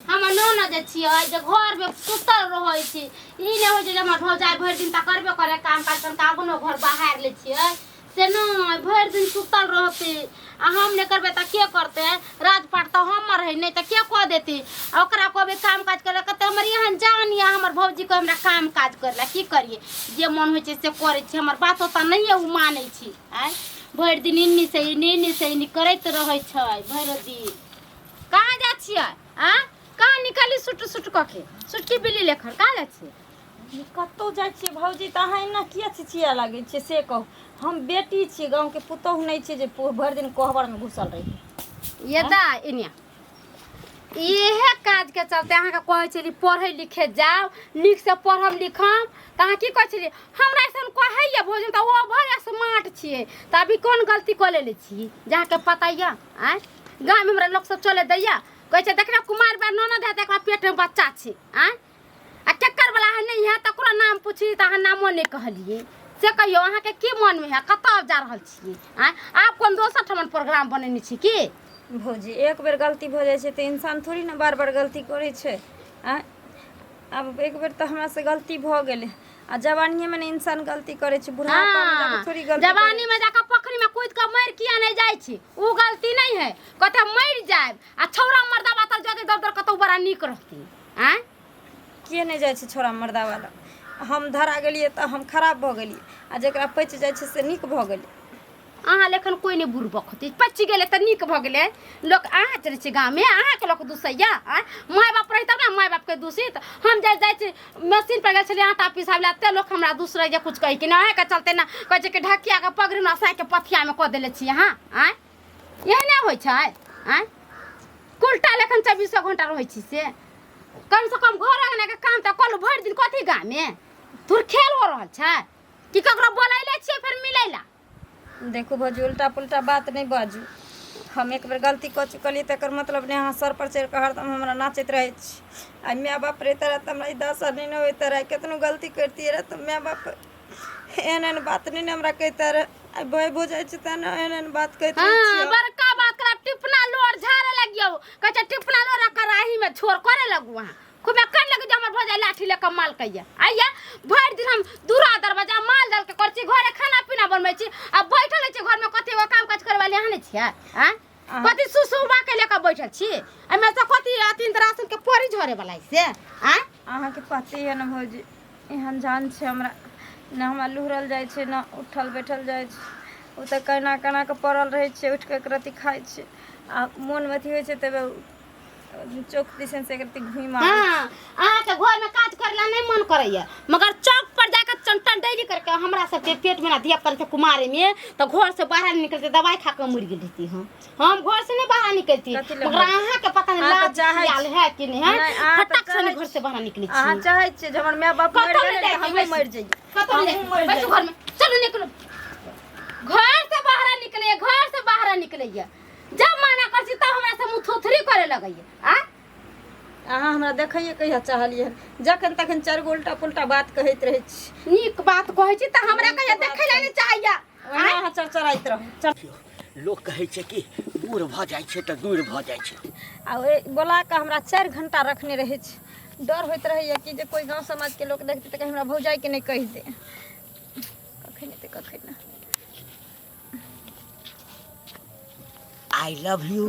हम न जे छियै जे घर में सुतल रहै छी ई नै हो जे हमर भौजाई भरि दिन त करबे करे काम काज कर आगुनो घर बाहर ले छियै से न भरि दिन सुतल रहते आ हम नै करबे त के करते राजपाट त हमर है नै त के क देती ओकरा कहबे काम काज करे कते हमर यहाँ जान या हमर भौजी को हमरा काम काज करला की करिए जे मन होय छै से करे छी हमर बात त नहिए उ मानै छी आय भरि दिन इन्नी से इन्नी करैत रहै छै भरि दिन कहाँ जा छियै आ कहाँ निकाली सुट सुट कके सुटकी बिल्ली लेखर कहाँ जा छियै कतौ जाइ छियै भौजी त अहाँ एना किया चिचिया लागै छै से कहू हम बेटी छियै गाँव के पुतोहु नहीं छियै जे भरि दिन कोहबर में घुसल रही ये दा इनिया इहे काज के चलते अहाँ के कहै छली पढ़े लिखे जाओ नीक से पढ़म लिखम त अहाँ की कहै छली हमरा ऐसन कहैया भोजन त ओ भर स्मार्ट छियै त अभी कोन गलती क लेले छी जहाँ के पता या आ गांव में हमरा लोग सब चले दैया कहै छै देखना कुमार बा ननद है देखा पेट में बच्चा छै आ केकर वाला है नहीं है तकरो नाम पूछी त अहाँ नामो नहीं कहलिए से कहियो अहाँ के की मन में है कतऽ जा रहल छी आप कोन दोसर ठमन प्रोग्राम बनेने छी की भौजी एक बेर गलती भ जाइ छै त इंसान थोड़ी ना बार बार गलती करै छै अब एक बेर त हमरा से गलती भ गेलै आ जवानी में इंसान गलती करे छै बुढ़ापा में जाके थोड़ी गलती जवानी में जाके पोखरी में कूद के मर किया नहीं जाय छी उ गलती नहीं है कते मर जाय आ छौरा मर्दा बात जदे दर दर कतौ बड़ा नीक रहती किए नहीं जाय छै छौरा मर्दा वाला हम धरा गेलिए त हम खराब भ गेलिए आ जेकरा पच जाय छै से नीक भ गेलै अहाँ लेखन कोई नहीं बुरबक होती पच गेले त नीक भ गेले लोग अहाँ चले छी गांव में अहाँ के लोग दुसैया माय बाप रही तब ना माय बाप के दूषित हम जाय छी मशीन पर गेल छली आटा पिसाबला ते लोग हमरा दूसरे जे कुछ कहि कि ना के चलते ना कहै छै कि ढकिया के पगड़ी ना साइ के पथिया में क देले छी अहाँ यही नहीं होय छै कुलटा लेखन 24 घंटा रहै छी से कम से कम घर आंगन के काम त कल भर दिन कथी गांव में तुर खेल हो रहल छै कि ककरो बोलैले छियै फिर मिलैला देखो भौजी उल्टा पुल्टा बात नहीं बाजू हम एक बेर गलती क चुकलिए तकर मतलब नहीं अहाँ सर पर चढ़ के हरदम हमरा नाचैत रहे छी आ माय बाप रहते रहे त हमरा ई दशा नहीं न होते रहे केतनो गलती करती रहे त माय बाप एहन बात नहीं न हमरा कहते रहे भय हो जाय छै त एहन बात कहते छी बड़का बात करा टिपना लोर झाड़े लगियो कहै टिपना लोर कराही में छोड़ करे लगू वहां खूब कर लगे जे हमर भौजाई लाठी लेके माल कहिया आइया भर दिन हम दूरा दरवाजा माल डाल के कर छी घरे खाना पीना बनबै छी आ बैठल छी घर में कथि काम काज करे वाली अहाँ नहीं छियै कथि सुसुबा के लेके बैठल छी एमे से कथि अतिन राशन के पोरी झरे वाला से अहाँ के पते है न भौजी एहन जान छै हमरा न हमरा लुहरल जाय छै न उठल बैठल जाय छै ओ त केना केना के पड़ल रहे छै उठ के रति खाय छै आ मन में अथी होय छै तबे चौक दिसन से करती घुई मार अहाँ के घर में काज करला नहीं मन करैया मगर चौक पर जाके चंटन डेली करके हमरा सब के पेट में ना धिया कर के कुमारे में तो घर से बाहर निकलते दवाई खा के मर गेल रहती हम घर से नहीं बाहर निकलती मगर अहाँ के पता नहीं लाज आल है कि नहीं है फटक से घर से बाहर निकली छी अहाँ चाहै छी जे हमर माय बाप मर गेल त हम मर जाई हम मर जाई घर में चलो निकलो घर से बाहर निकलैया जब माना करछी त हमरा से मुंह थोथरी करे लगैया अहाँ हमरा देखैए कहिया चाहलिए जखन तखन चार गो उल्टा पुल्टा बात कहैत रहै छी नीक बात कहै छी त हमरा कहिया देखै ले नहीं चाहिए अहाँ चरचराइत रहू लोग कहै छै कि बूढ़ भ जाय छै त दूर भ जाय छै आ बोला के हमरा 4 घंटा रखने रहै छै डर होइत रहैया कि जे कोई गांव समाज के लोग देखते त हमरा भौजाई के नहीं कहि दे कखै नहीं त कखै ना आई लव यू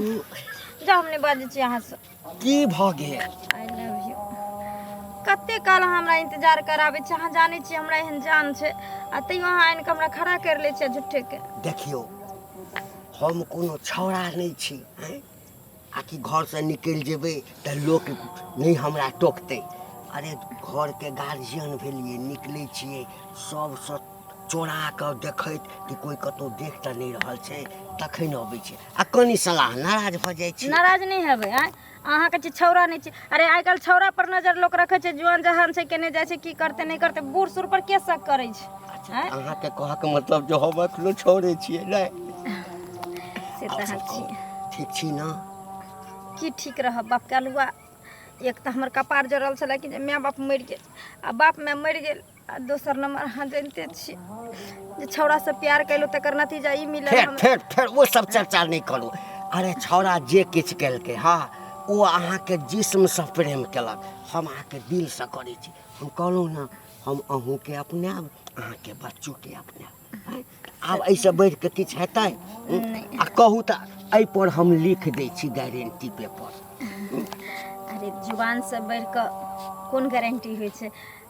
जा हमने बाजे छी अहाँ से की भ गेल आई लव यू कते काल हमरा इंतजार कराबे छी अहाँ जाने छी हमरा एहन जान छै आ तैयो अहाँ आइन के हमरा खड़ा कर ले छी झूठे के देखियो हम कोनो छौड़ा नहीं छी आ कि घर से निकल जेबे त लोग नहीं हमरा टोकते अरे घर के गार्जियन भेलिए निकले छिए सब चोरा के देखैत कि कोई कतो देख त नहीं रहल छै तखन अबै छै आ कनी सलाह नाराज भ जाय छै नाराज नहीं हेबे अहाँ के छौरा नहीं छी अरे आइ काल छौरा पर नजर लोग रखे छै जुआन जहान छै केने जाय छै की करते नहीं करते बूढ़ सुर पर के शक करे छै अच्छा अहाँ के कह के मतलब जो हम अखनो छोड़े छिए नै से त छी ठीक छी ना की ठीक रह बाप के अलुआ एक त हमर कपार जरल छले कि जे माय बाप मर गेल आ बाप में मर गेल आ दोसर नंबर अहाँ जानते छी जे छौड़ा से प्यार कैलो तकर नतीजा ई मिलल फिर वो सब चर्चा नहीं करू अरे छौड़ा जे किछ केलके हां ओ अहाँके जिस्मसँ प्रेम केलक, हम अहाँके दिलसँ करै छी। हम कहलहुँ ने हम अहूँके अपनाएब, अहाँके बच्चोके अपनाएब। हैं? आब एहिसँ बढ़ि कऽ किछु हेतै? आ कहू तऽ एहिपर हम लिख दै छी गारंटी पेपर। अरे जुबानसँ बढ़ि कऽ कोन गारंटी होइ छै?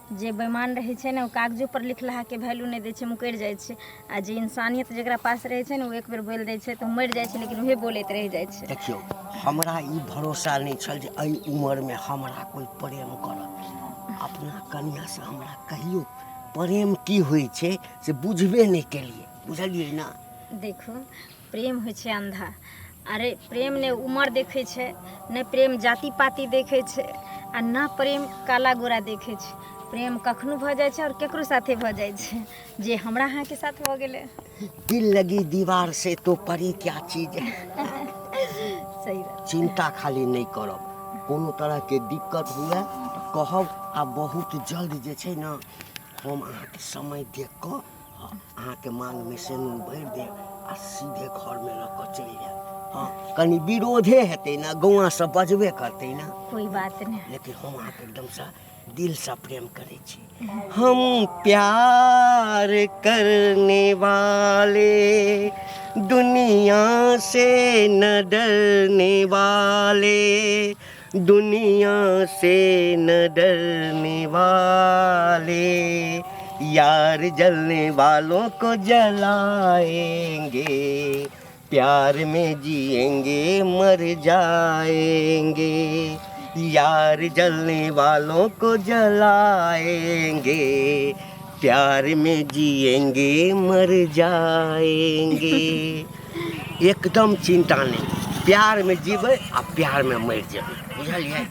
जे बेईमान रहै छै ने, ओ कागजो पर लिखलाहाके वैल्यू नहि दै छै, मुकरि जाइ छै। आ जे इंसानियत जकरा पास रहै छै ने, ओ एक बेर बोलि दै छै तऽ मरि जाइ छै, लेकिन उहे बोलैत रहि जाइ छै। देखियौ, हमरा ई भरोसा नहि छल जे एहि उमरमे हमरा कोइ प्रेम करत। अपना कनिआँसँ हमरा कहियो प्रेम की होइ छै से बुझबे नहि केलिए, बुझलिए ना? देखू, प्रेम होइ छै अंधा। अरे प्रेम ने उमर देखै छै, ने प्रेम जाति पाति देखै छै, आ ना प्रेम काला गोरा देखै छै। प्रेम कखनो भऽ जाइ छै और केकरो साथे भऽ जाइ छै, जे हमरा अहाँके साथ भऽ गेलै। दिल लगी दीवार से तो परे क्या चीज है। सही बात। चिंता खाली नहीं करब, कोनो तरहके दिक्कत हुए तऽ कहब। आ बहुत जल्द जे छै ने, हम अहाँके समय देख कऽ अहाँके मांगमे सेनूर भरि देब आ सीधे घरमे लऽ कऽ चलि जायब। हाँ, कनि विरोधे हेतै ने, गौआसँ बजबे करतै ने, कोई बात नहीं। लेकिन हम अहाँके एकदमसँ दिलसँ प्रेम करै छी। हम प्यार करने वाले दुनिया से न डरने वाले, दुनिया से न डरने वाले, यार जलने वालों को जलाएंगे, प्यार में जिएंगे मर जाएंगे, यार जलने वालों को जलाएंगे, प्यार में जिएंगे मर जाएंगे। एकदम चिंता नहीं, प्यार में जीवे आ प्यार में मर जाए, बुझलिए?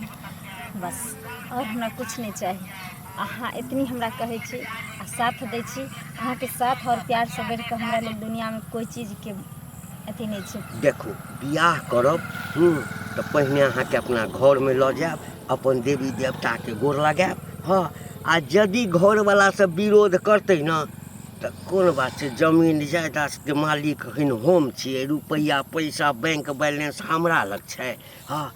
बस और हमरा कुछ नहीं चाहिए। अहाँ इतनी हमरा कहै छी आ साथ दै छी। अहाँके साथ और प्यार से बढ़ि कऽ हमरा लेल दुनियामे कोई चीजके अथी नहीं छै। देखू, बियाह करब तऽ पहिने अहाँके अपना घरमे लऽ जायब, अपन देवी देवताके गोर लगायब। हाँ, आ यदि घरवला सब विरोध करतै ने तऽ कोन बात छै, जमीन जायदादके मालिक हम छियै, रुपैआ पैसा बैंक बैलेंस हमरा लग छै। हाँ,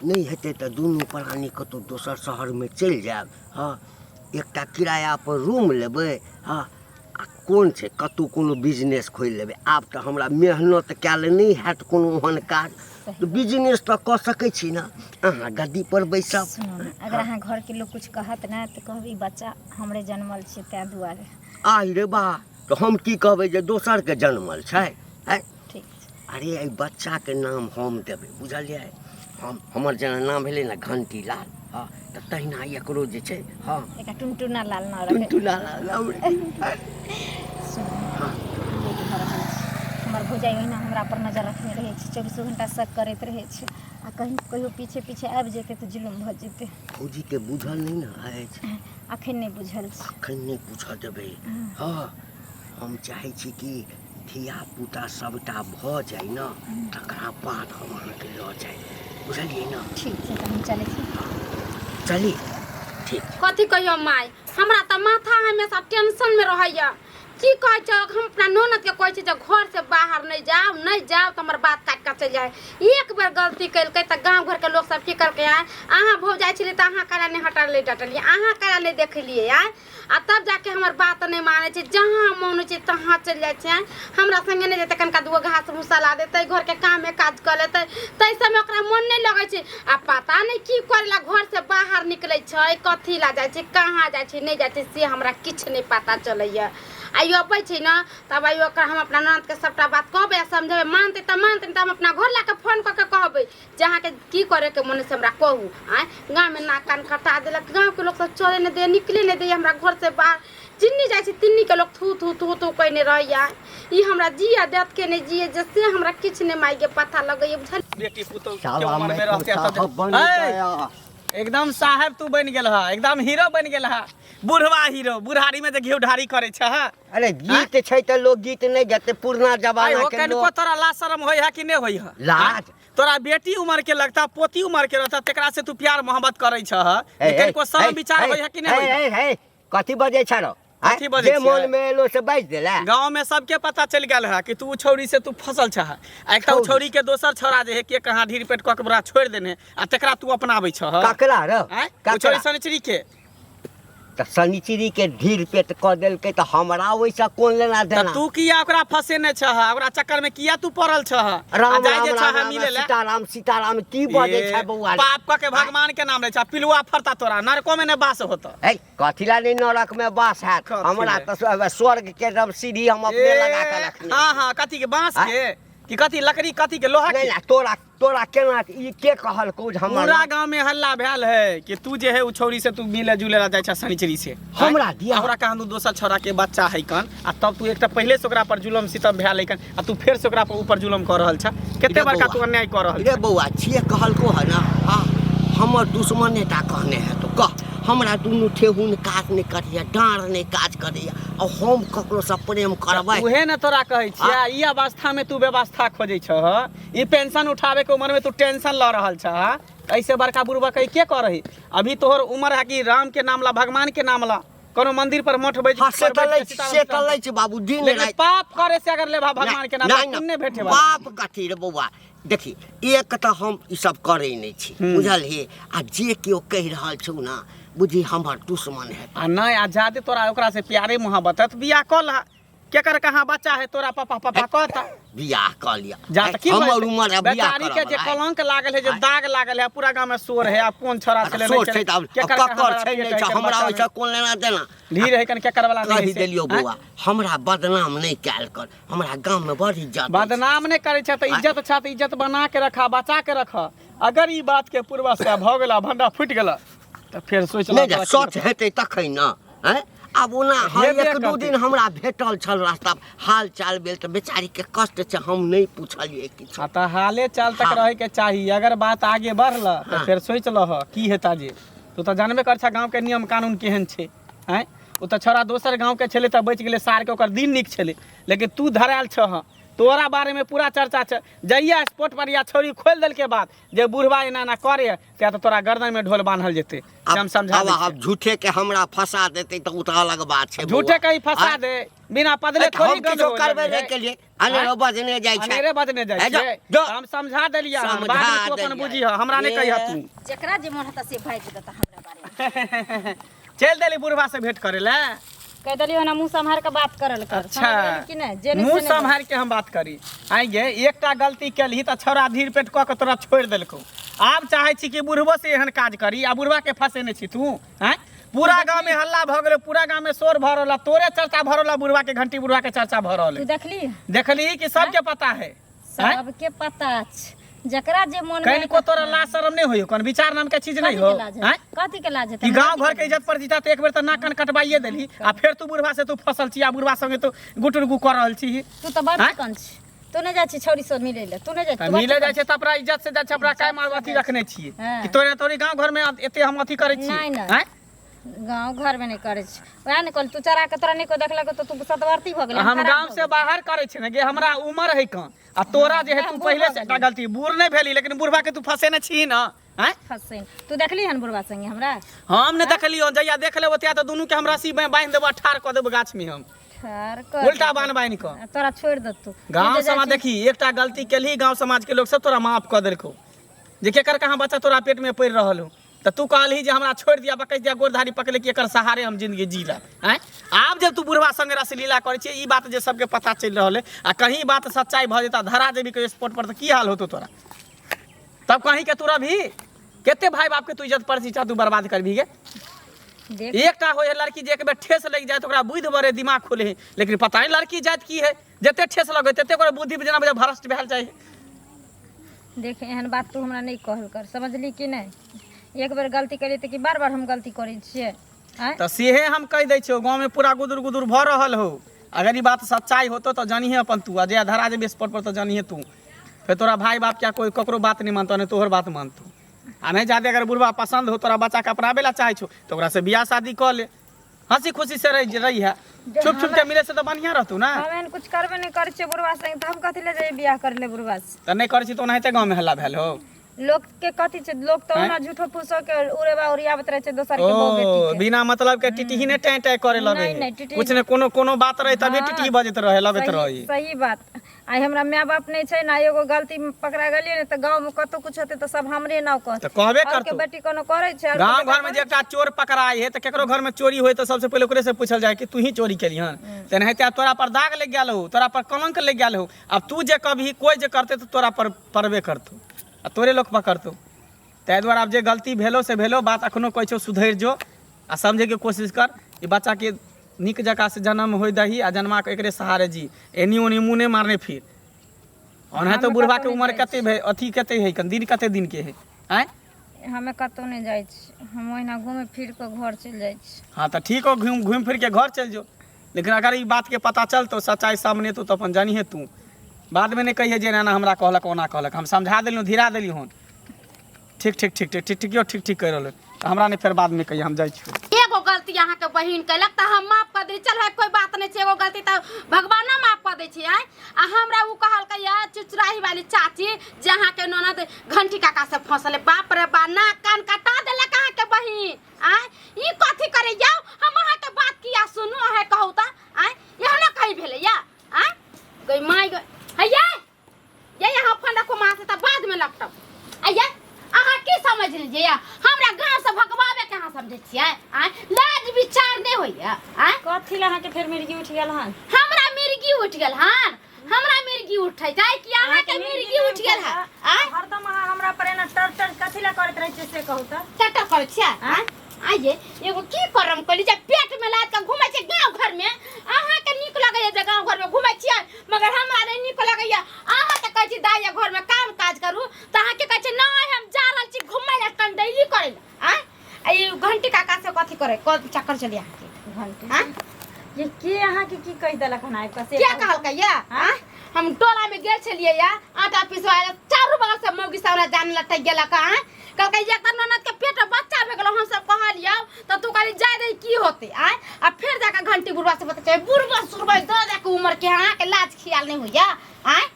नहीं हेतै तऽ दुनू प्राणी कतौ दोसर शहरमे चलि जायब। हाँ, एकटा किराया पर रूम लेबै। हाँ, आ कोन छै, कतौ कोनो बिजनेस खोलि लेबै। आब तऽ हमरा मेहनत कयल नहि हैत कोनो ओहन काज, तऽ बिजनेस तऽ कऽ सकै छी ने। अहाँ गद्दी पर बैसब। सुनू ने, अगर अहाँ घरके लोग कुछ कहत ने तऽ कहबै बच्चा हमरे जन्मल छै तैं दुआरे। आइ रे बा, तऽ हम की कहबै जे दोसरके जन्मल छै? हैं? ठीक छै। अरे एहि बच्चाके नाम हम देबै, बुझलियै? हमर जेना नाम भेलै ने घंटी लाल, हाँ, तऽ तहिना एकरो जे छै, हाँ, एकटा टुनटुना लाल न रहे। टुनटुना लाल। सुनू, लेट भऽ रहल छै। हमर भौजाइ ओहिना हमरा पर नजर रखने रहै छै, 24 घंटा शक करैत रहै छै। आ कहीं कहियो पीछे पीछे आबि जेतै तऽ जुलुम भऽ जेतै। फौजीके बुझल नहि ने अछि, अखन नहि बुझल छै। एखन नहि पूछऽ देबै। हाँ, हम चाहै छी कि धियापुता सबटा भऽ जाइ ने, तकरा बाद हम अहाँके लऽ जाय, बुझलियै ने? ठीक छै, तऽ हम चलै छी। चली, ठीक। कथी कहियो माय, हमरा तऽ माथा हमेशा टेंशन में रहैया। की कहै छै, हम अपना ननद के कहै छी जे घर से बाहर नहीं जाओ तो हमर बात काट के चल जाए। एक बेर गलती कैलकै तऽ गांव घर के लोग सब की करके आए, अहाँ भौजाई छली तऽ अहाँ काला नहीं हटलिए डटलिए, अहाँ काला नहीं देखलिए आए। आ तब जाके हमर बात नहीं माने छै, जहाँ मन होइ छै तहाँ चल जाइ छै। हमरा संगे नहीं जेतै, कनका दूगो घास भूसा ला देतै, घर के काम में काज कर लेतै, तै सब में ओकरा मन नहीं लगै छै। आ पता नहीं की करेला घर से बाहर निकलै छै, कथी ला जाइ छै, कहाँ जाइ छै, नहीं जाइ छै, से हमरा किछ नहीं पता चलैया। आइयो अबै छै न, तब आइयो ओकरा हम अपना ननद के सबटा बात कहबै आ समझेबै। मानतै तऽ हम अपना घर ला के फोन कऽ के कहबै जे अहाँके की करे के मन से हमरा कहू। आय गाँव में नाक कान कटा देलक, गाँव के लोग सब चले नहीं दे, निकले नहीं दे हमरा घर से बाहर। जिन्नी जाइ छै तिन्नी के लोग थू थू थू थू कहने रहैया। ई हमरा जिया देत के नहीं जिए, जैसे हमरा किछ नहीं माई के पता लगैया, बुझल? बेटी पुतौ के साला उम्र में मैं रहते तो साहब बन है। गया। एकदम साहब तू बन गेल है, एकदम हीरो बन गेल है, बुढ़वा हीरो। बुढ़ारी में तो घी ढारी करे छ। अरे गीत छै तऽ लोग गीत नहीं गाते, पुरना जमाना के कनिको लोग। तोरा लाज शरम होय है कि नहीं होय है? लाज? तोरा बेटी उम्र के लगता, पोती उम्र के रहता, तेकरा से तू प्यार मोहब्बत करे छ। कनिको शरम विचार होय है कि नहीं होय है? कथी बजे छारो? आँय? कथी बजै जे छियै? मन में एलो से बाजि देला गांव में सबके पता चल गया है कि तू छौरी से तू फसल छह एकटा छौरी। छौरी के दोसर छौरा जे है के कहाँ ढीर पेट कऽ के बड़ा छोड़ देने आ तकरा तू अपनाबै छह ककरा रे आँय? ओ छौरी शनिचरी के तो शनिचरी के ढीर पेट कऽ देलकै तो हमरा वैसा कोन लेना त देना तू किया ओकरा फसेने छह ओकरा चक्कर में किया तू पड़ल छह आ राम जाय राम जे राम छह राम मिले ले सीताराम सीताराम की बजे छै बौआ रे? पाप कऽ के भगवान के नाम ले छह पिलुआ फरता तोरा नरको में ने बास होता ए कथिला नहीं नरक में बास है कथी हमरा ले? तो स्वर्ग के एकदम सीढ़ी हम अपने लगा के रखने हाँ हाँ कथी के बांस के कि कथी लकड़ी कथी के लोहा नहीं के ना तोरा तोरा केना ई के कहल को हमरा पूरा गांव में हल्ला भेल है कि तू जे है उ छौरी से तू मिले जुले ला जाय छ शनिचरी से हमरा दिया हमरा कहां दोसर छौरा के बच्चा है कन आ तब तू एकटा पहले से ओकरा पर जुलम सितम भेल है कन आ तू फेर से ओकरा पर ऊपर जुलम कर रहल छ केते रे बड़का बौआ, तू अन्याय कर रहल रे बौआ छिए कहल को है ना हाँ हमर दुश्मने टा कहने है तो कह हमरा दुनू ठेहुन काज नहीं करिया डाँड़ नहीं काज करिया और हम ककरो से प्रेम करबै उहे न तोरा कहै छिया ई अवस्था में तू व्यवस्था खोजै छह ई पेंशन उठावे के उम्र में तू टेंशन ल रहल छह ऐसे बड़का बुढ़वा कहीं के कर रही अभी तोहर उम्र है कि राम के नाम ला भगवान के नाम ला कोनो मंदिर पर मठ बैठ हाँ से तलै छै बाबू दिन लेकिन रात पाप करे से अगर लेबा भगवान के नाम नहीं, ला पुण्य भेटे वाला बाप कथी रे बौआ देखी एक तो हम ई सब करे नहीं छी बुझल हे आ जे केओ कहि रहल छौ ना बुझी हमर दुश्मन है आ नहीं आ जाते तोरा ओकरा से प्यारे मोहब्बत है तो बियाह कर ला केकर कहाँ बच्चा है तोरा पापा पापा कहता बियाह कर लिया जा त की हमर उम्र है बियाह बेचारी के जे करब कलंक लागल है जे दाग लागल है पूरा गांव में शोर है अब कौन छोरा चले नहीं सोच छै त ककर छै नहीं छै हमरा ओइसा कोन लेना देना ढीर है कन केकर वाला कहि नहीं देलियो बौआ हमरा बदनाम नहीं कैल कर हमरा गांव में बड़ इज्जत है। बदनाम नहीं करे छ त इज्जत छ त इज्जत बना के रखा बचा के रखा अगर ई बात के पूर्वा से भ गेला भंडा फुट गेला त फिर सोच नहीं जे सच हेतै तखै न हैं अब ओना हेबे एक दू करतै। दिन हमरा भेटल छल रास्ता हाल चाल भेल त बेचारी के कष्ट छै हम नहीं पूछलिए किछु हाँ तो हाले चाल तक हाँ। रहे के चाहिए अगर बात आगे बढ़ल तो हाँ। फिर सोच लह की हेता जे तू तो जानबे कर गांव के नियम कानून केहन छे हैं उ तो छोरा दोसर गांव के छले त बच गेले सार के ओकर दिन निक छले लेकिन तू धराल छह तोरा बारे में पूरा चर्चा छ जइया स्पॉट पर या छोरी खोल देल के बाद जे बुढ़वा एना ना करे ते तो तोरा गर्दन में ढोल बांधल जेते हम समझा अब दै छियै। अब झूठे के हमरा फंसा देते तो उ त अलग बात छै झूठे कहीं फंसा दे बिना पदले थोड़ी हम किछो करबे नहीं केलिए अनेरो बजने जाइ छै अनेरे बजने जाइ ए, जो, छै जो। हम समझा देलिया समझा बाद में तू अपन देलियै। बुझी हमरा नहीं कहिया तू जेकरा जे मन हता से भाइज देता हमरा बारे में चल देली बुढ़वा से भेंट करे ला कह देलियो ना मुंह संभार के बात करल कर समझ अच्छा गेली कि नहीं जे मुंह संभाल के हम बात करी आइगे एकटा गलती केलही त छौरा धीर पेट क के तोरा छोड़ देलको आब चाहे छी कि बुढ़बो से एहन काज करी आ बुढ़वा के फसेने छी तू हैं पूरा गांव में हल्ला भ गेलो पूरा गांव में शोर भ रहल तोरे चर्चा भ रहल बुढ़वा के घंटी बुढ़वा के चर्चा भ रहल तू देखली देखली कि सबके पता है सबके पता छ जकरा जे मन कहीं को तोरा लाज शरम नहीं होयो कौन विचार नाम के चीज नहीं हो हैं कथी के लाज है कि गांव घर के इज्जत पर जीता तो एक बेर तो नाक कान कटवाइए देली आ फिर तू बुढ़वा से तू फसल छी आ बुढ़वा संगे तू गुटुरगु कर रहल छी तू तो बड़ चिकन छी तू नहीं जाइ छी छौरी से मिले ले तू नहीं जाइ छी मिले जाय छै त अपना इज्जत से जाय छै अपना काय मार अथी रखने छियै हाँ। कि तोरे तोरी गांव घर में एते हम अथी करे छी नहीं, नहीं। हैं गांव घर में नहीं करे छी वह ने कहल तू चरा के तोरा नहीं को देखलक तो तू सतवर्ती हो गेले हम गांव से बाहर करे छी ने गे हमरा उम्र है कहाँ आ तोरा जे है तू पहले से एकटा गलती बूढ़ नहीं भेली लेकिन बुढ़वा के तू फसेने छी न हैं फसेन तू देखली हन बुढ़वा संगे हमरा हम ने देखलियो जइया देख लेबो त्या तो दुनू के हमरा सी बांध देबो ठार क देबो गाछ में हम ठार कर उल्टा बांध बांध क तोरा छोड़ दत तू गांव समाज देखी एकटा गलती केलही गांव समाज के लोग सब तोरा माफ क देलको जे केकर कहाँ बच्चा तोरा पेट में पड़ रहल हो तो तू कहली जे हमरा छोड़ दिया बकैस दिया गोरधारी पकड़े कि एकर सहारे हम जिंदगी जीला हैं आब जब तू बुढ़वा संगे रसलीला करे छी ई बात जे सबके पता चल रहल है आ कहीं बात सच्चाई भ जेता धरा देबी के स्पॉट पर तो की हाल होतो तोरा तब कहीं के तोरा भी केते भाई बाप के तू इज्जत प्रतिष्ठा तू बर्बाद करबी गे देख एकटा होय लड़की जे एक बेर ठेस लग जाए तो ओकरा बुद्धि बड़े दिमाग खोले है लेकिन पता नहीं लड़की जात की है जते ठेस लगे तते ओकरा बुद्धि जना बजे भ्रष्ट भेल जाए देख एहन बात तू हमरा नहीं कहल कर समझली कि नहीं एक बार गलती करी त कि बार बार हम गलती करै छियै हैं तो सेहे हम कह दै छियो गाँव में पूरा गुदुर गुदुर भ रहल हो अगर ये बात सच्चाई होतो तो जानिए अपन तू अजय धरा जे स्पॉट पर तो जानिए तू फिर तोरा भाई बाप क्या कोई ककरो बात नहीं मानतो नहीं तोहर बात मानतो आ नहीं जादे अगर बुढ़वा पसंद हो तोरा बच्चा के अपनाबे ला चाहे छो तो ओकरा से बियाह शादी कर ले हंसी खुशी से रही है छुप छुप के मिले से तो बढ़िया रहतू ना हम एहन कुछ करबे नहीं करै छियै बुढ़वा संगे त हम कथी ले जाई बियाह कर ले बुढ़वा से तो नहीं करे छी तो ओनाहिते गाँव में हल्ला भेल हो लोग के कथी छे लोग तो ना झूठो फूसो के उड़ेबा उड़ियावत रहे छे दोसर के बो बेटी ओ के बिना मतलब के टिटी ही ने टाइ टाइ करे लगे नहीं, नहीं, टिटी- कुछ ने कोनो कोनो बात रहे तबे हाँ, टिटी बजत रहे लगत सही- रही सही बात आई हमरा माँ बाप नहीं छे ना एगो गलती में पकड़ा गेलिए ने तो गांव में कतो कुछ होते तो सब हमरे नाव कह तो कहबे और के करतो बेटी कोनो करे छे और गांव के घर में जे एकटा चोर पकड़ाई है तो केकरो घर में चोरी होय तो सबसे पहले ओकरे से पूछल जाए कि तू ही चोरी केली हन तेनाहिते तोरा पर दाग लग गेल हो तोरा पर कलंक लग गेल हो अब तू जे कभी कोई जे करते तो तोरा पर परबे करतो आ तोरे लोग पकड़तो ताहि दुआरे आब जे गलती भेलो से भेलो बात अखनो कहै छौ सुधरि जो आ समझे के कोशिश कर ई बच्चा के निक जगह से जन्म होय दही आ जन्मा के एकरे सहारे जी एनी ओनी मुँह नहीं मारने फिर ओना तो बुढ़वा के उम्र कते भे अथी कते है दिन कते दिन के है आय हमें कतो नहीं जाय छी हम ओहिना घूमे फिर के घर चल जाय छी हाँ तो ठीक हो घूम फिर के घर चल जो लेकिन अगर ई बात के पता चलतो सच्चाई सामने तो अपन जानी है तू बाद में नहीं कहिए जे ना हमरा कहलक ओना कहलक हम समझा देलू धीरा देली हन ठीक ठीक ठीक ठीक ठीक ठीक ठीक ठीक कह रहल हमरा नहीं फिर बाद में कहिए हम जाइ छी एगो गलती अहाँ के बहिन कैलक त हम माफ कर दे चल भाई कोई बात नहीं छे एगो गलती त भगवान ना माफ कर दे छे आय आ हमरा उ कहल के या चुचराही वाली चाची जहां के ननद घंटी काका से फंसले बाप रे बा ना कान कटा देले कहां के बहिन आय ई कथि करे जाओ हम अहाँ के बात किया सुनु है कहू त आय यह ना कहि भेले या आय गई माय गई हैया ये यहाँ फंडा को मार से त बाद में लपटब आय अहाँ की समझ लीजिए हमरा गांव से भगवावे कहाँ समझे छियै आय लाज विचार नहीं होइया आय कथी ला अहाँ के फिर मिर्गी उठ गेल हन हमरा मिर्गी उठ गेल हन हमरा मिर्गी उठै छै कि अहाँ के मिर्गी उठ गेल है आय हरदम अहाँ हमरा पर एना टर टर कथी ला करत रहै छी से कहू त टटर कर छियै आय आइए एगो की करम कली जे पेट में लाद के घुमै छै गांव घर में अहाँ के नीक लगैया जे गांव घर में घुमै छियै मगर हमरा नहीं नीक लगैया अहाँ त कहै छी दाइया घर में काम काज करू त अहाँ के कहै छी नहीं हम जा रहल छी घुमै ला कन डेली करै ला आय ई घंटी काका से कथी करे चक्कर चलिया घंटी आय ये के अहाँ के की कहि देलक हन आइ कसे क्या कहलकै या आय हम टोला में गेल छलिए या आटा पिसवाए चारू बगल से मौगी सारा जान लटक गेलक आय कहलकै जे त ननद के पेट में बच्चा भे गेलो हम सब कहलियो त तू कहली जाय दे की होते आय आ फिर जाके घंटी बुढ़वा से बता बुढ़वा सुरबा दे दे के उम्र के हां के लाज खियाल नहीं होइया आय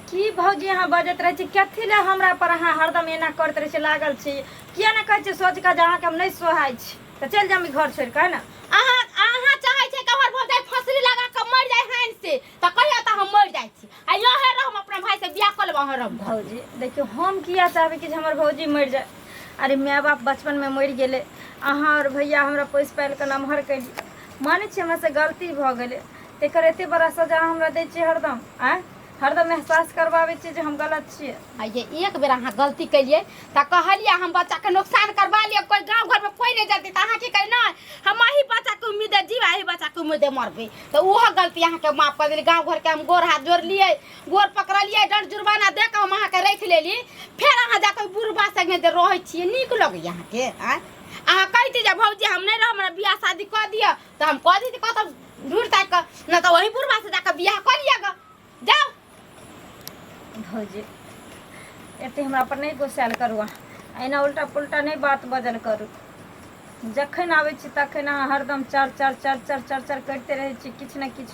की भौजी अहाँ बजत रहै छी कथी ला हमरा पर अहाँ हरदम एना करत रहै छी लागल छी किया ना कहै छी सोच के जे अहाँ के हम नहीं सोहाय छी त चल जामी घर छोड़ के ना अहाँ चाहे छै कि हमर भौजाई फसरी लगा के मर जाए हाइन से त कहिया त हम मर जाय छी आ यहे रह हम अपना भाई से बियाह कर लेब हम भौजी देखियो हम किया चाहबे कि हमर भौजी मर जाए अरे माय बाप बचपन में मर गेले अहाँ और भैया हमरा पोस पाल के नमहर कैली माने छी हमरा से गलती भ गेले तेकर एते बड़ा सजा हमरा दै छी हरदम आय हरदम एहसास करवावे छी जे हम गलत छियै आ ये एक बेर अहाँ गलती कलिए त कहलिए हम बच्चा के नुकसान करवा लिए कोई गांव घर में कोई नहीं जाती त अहाँ की कहि नहीं हम ही बच्चा के उम्मीद जीवा ही बच्चा के उम्मीद मरबे तो ओह गलती अहाँ के माफ कर देली गांव घर के हम गोर हाथ जोड़ लिए गोर पकड़लिए दंड जुर्माना दे के हम अहाँ के रख लेली फिर अहाँ जाके बुढ़बा संगे जे रहै छियै नीक लगै अहाँ के अहाँ कहती जे भौजी हम नहीं रह हमरा बियाह शादी कर दिया त हम कह दी कत ढूंढ ताक के न त वही बुढ़बा से जाके बियाह कर लिएगा जाओ भौजी एते हमरा पर नहीं गुस्साल करू एना उल्टा पुल्टा नहीं बात बजल करू जखन आबै छी तखन अहाँ हरदम चर चर चर चर चर चर करते रहै छी किछ न किछ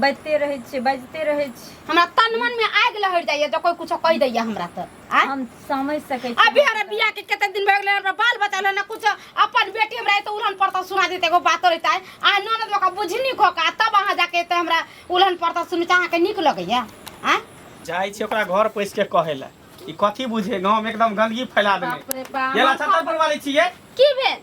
बजते रहै छी बजते रहै छी हमरा तन मन में आग लहर जाइए तो कोई कुछ कह दैया हमरा त हम समझ सकै छी अभी हमरा बियाह के कते दिन भए गेलै हमरा बाल बच्चा ना कुछ अपन बेटी हमरा तो उलहन पड़ता सुना देते एगो बात रहता है आ ननद लोग बुझनी खो का तब अहाँ जाके त हमरा उलहन पड़ता सुनि अहाँ के निक लगैया आ जाइ छी ओकरा घर पैस के कहेला ई कथी बुझे गांव में एकदम गंदगी फैला देले बाप रे बाप येला छतरपुर वाली छियै की भेल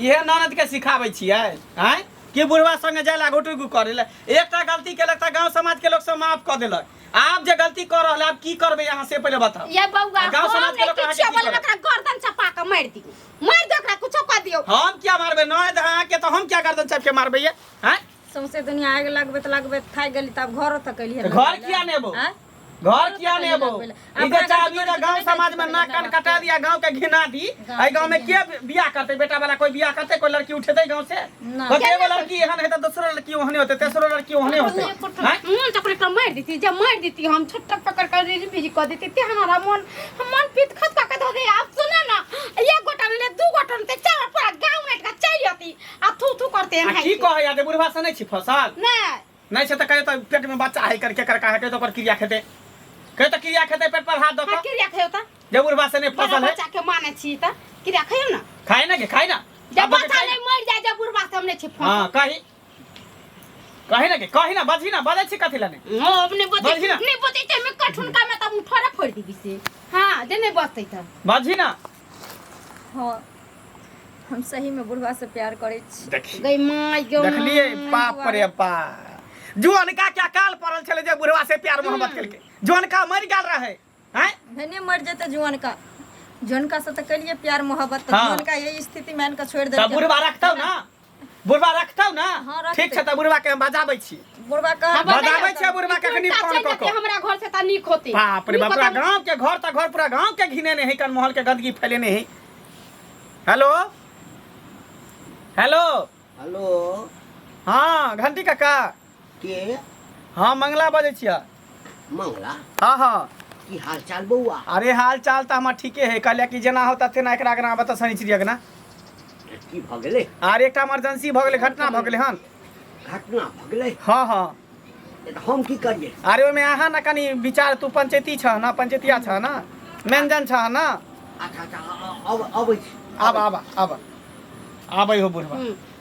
इहे ननद के सिखाबै छियै हैं कि बुढ़वा संगे जायला घुटुगु करेला एकटा गलती केलक त गांव समाज के लोग सब माफ क देलक आप जे गलती कर रहल आप की करबे यहाँ से पहले बताओ ये बउआ गांव समाज के लोग किछ बोले ओकरा गर्दन चपा के मार दी मार दे ओकरा कुछ क दियो हम क्या मारबे ननद अहाँ के तो हम क्या गर्दन चाप के मारबे ये हैं सौंसे दुनिया आग लगबे थाक गेली तब घरो तक एलिए घर किया नेबो घर किया नेबो ई जे चाहबी जे गांव समाज में नाक कान कटा दिया गांव के घिना दी आई गांव में के बियाह करते बेटा वाला कोई बियाह करते कोई लड़की उठेते गांव से बते एगो लड़की एहन है त दूसरा लड़की ओहने होते तेसरो लड़की ओहने होते हैं मुंह चपड़े तो मार देती जब मार देती हम छट्टा पकड़ कर बिजी कर देती ते हमारा मन पीत खत का धो दे आप सुना ना एक गोटा ले दू गोटा ते चार पूरा गांव नेट का चल जाती आ थू थू करते हैं की कहे या बुढ़वा से नहीं छी फसल नहीं से त कहे त पेट में बच्चा है करके कर का है तो कर क्रिया खेते कहे त क्रिया खेते पेट पर हाथ दो क्रिया खेता जब बुढ़वा से नहीं बड़ा फसल है बच्चा के माने छी त कि रखियो ना खाए ना के खाए ना जब अब के बच्चा खाए ना। नहीं मर जाए जब बुढ़वा से हमने छी हाँ कही ना के कही ना बजी ना बजे छी कथी लाने हां अपने बच्चे बजी ना। नहीं बच्चे ते में कठुन का में तब थोड़ा फोड़ दी से हां जे नहीं बचतै त बजी ना हाँ हम सही में बुढ़वा से प्यार करे छी देखी गई माय गो देखलिए बाप रे बाप जुअन का क्या काल पड़ल चले जे बुढ़वा से प्यार मोहब्बत करके जुअन का मर गेल रहे हैं धने मर जेते जुआन का से तो करिए प्यार मोहब्बत तो हाँ। जुआन का यही स्थिति में इनका छोड़ दे तब बुढ़वा रखतौ ना बुढ़वा रखतौ ना हाँ, रखतै। ठीक छै त बुढ़वा के हम बजाबै छी बुढ़वा का बजाबै छै बुढ़वा के कनी फोन क के हमरा घर से त निक होते बाप रे बाप पूरा गांव के घर त घर पूरा गांव के घिने नहीं है कन मोहल के गंदगी फैलेने है हेलो हेलो हेलो हाँ घंटी काका के हाँ मंगला बजै छियै मंगला हाँ हाँ की हाल चाल बउआ अरे हाल चाल तो हमार ठीके है कहलिया कि जेना होता तेना एकरा आगना बता सनी चिड़िया ना की भ गेलै आर एकटा इमरजेंसी भ गेलै घटना भ गेलै हन घटना भ गेलै हाँ हाँ हम की करिए अरे ओहिमे अहाँ ना कनी विचार तू पंचायती छ ना पंचायतिया छ ना मेंजन छ ना अच्छा अब अबै छी आब आब आब आबै हो बुढ़वा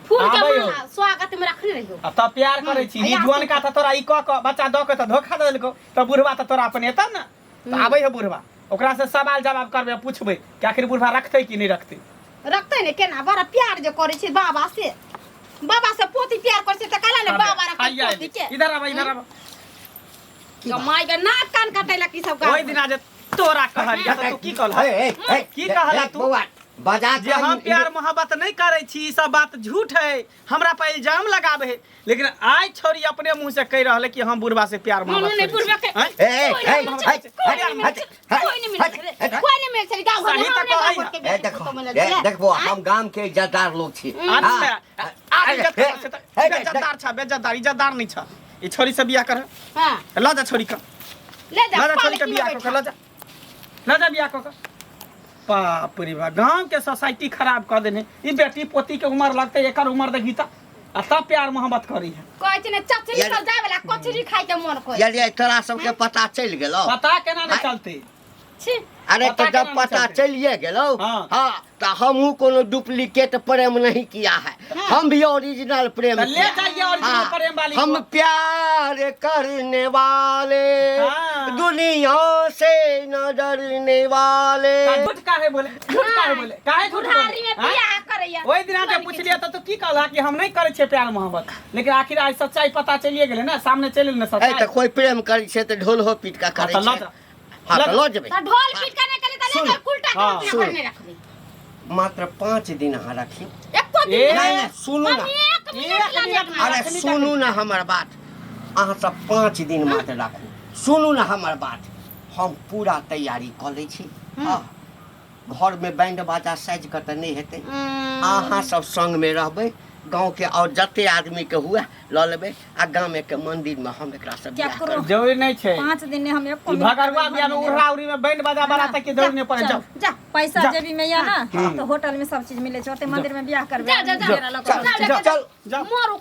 फूल के आबै हो। माला स्वागत में रखने रहियो अब तब प्यार करे छी ई जुआन का त तोरा ई क बच्चा द के त धोखा दे देलको त बुढ़वा त तोरा अपन एतन ना त आबै हो बुढ़वा ओकरा से सवाल जवाब करबे पूछबे कि आखिर बुढ़वा रखतै कि नहीं रखतै रखते ने केना बड़ा प्यार जो करे छी बाबा से पोती प्यार करे छी त काला ने बाबा रखते पोती के इधर आब इधर आब कमाई के नाक कान कटेला की सब ओइ दिन आज तोरा कहलिया त तू की कहला की कहला तू बउआ बजा जे हम प्यार मोहब्बत नहीं करे छी ई सब बात झूठ है हमरा पे इल्जाम लगावे है लेकिन आज छोरी अपने मुंह से कह रहले कि हम बुढ़वा से प्यार मोहब्बत नहीं करै बुढ़वा छी। के हैं? कोई नहीं मिले चली गांव सही त कहै है। देखो देखो हम गांव के इज्जतदार लोग छी अच्छा आ बेजदार छ बेजदार नहीं छ ई छोरी से बियाह कर हां ल जा छोरी का ले जा ल जा छोरी पाले के की बियाह बैठा। कर ल जा बियाह कर बाप रे बा गांव के सोसाइटी खराब कर देने ई बेटी पोती के उम्र लगते एकर उम्र देखी त आ तब प्यार मोहब्बत करी है कहै छै ने चचरी यार- सब जाय वाला कचरी खाइ के मन करे यदि तोरा सबके पता चल गेलो पता केना नहीं चलते छी अरे तो पता जब केना पता चलते? चलिए गेलो हाँ। हाँ तो हमहू कोनो डुप्लीकेट प्रेम नहीं किया है हम भी ओरिजिनल प्रेम तो ले किया। जाइए ओरिजिनल हाँ, प्रेम वाली हम को। प्यार करने वाले हाँ। दुनिया से न डरने वाले झूठ काहे बोले काहे झूठ बुढ़ारी में बोले बियाह करैया ओइ दिन आके पूछलिए त तू की कहला कि हम नहीं करे छे प्यार मोहब्बत लेकिन आखिर आज सच्चाई पता चलिए गेले ना सामने चलिल ना है सच्चाई तो कोई प्रेम करे छे तो ढोल हो पीट का करे तो लो छे जा। हाँ लो तो जा। लो जेबे त ढोल पीट करने के लिए त सुन। लेकर उल्टा हाँ, के सुन। अपने रख दे मात्र 5 दिन अहाँ रखी एको दिन ए, नहीं नहीं सुनू ना एक मिनट ला मिनट देखना अरे सुनू ना हमर बात अहाँ सब 5 दिन मात्र राखू सुनू ना हमर बात हम पूरा तैयारी कर लै छी हाँ घर में बैंड बाजा साज के त नहीं हेतै अहाँ सब संग में रहबै गांव के और जते आदमी के हुए ल लेबै आ गांव के मंदिर में हम एकरा सब क्या बियाह करो? करबै। जरूरी नहीं छे 5 दिन में हम एक ई भगरवा बियाह में उड़रा उड़ी में बैंड बाजा बराता के जरूरी नहीं पड़े जाओ जा पैसा जा। जेबी में या ना तो होटल में सब चीज मिले छै ओते मंदिर में बियाह करबे जा, जा, जा। मेरा लग चल चल चल जाओ मोरू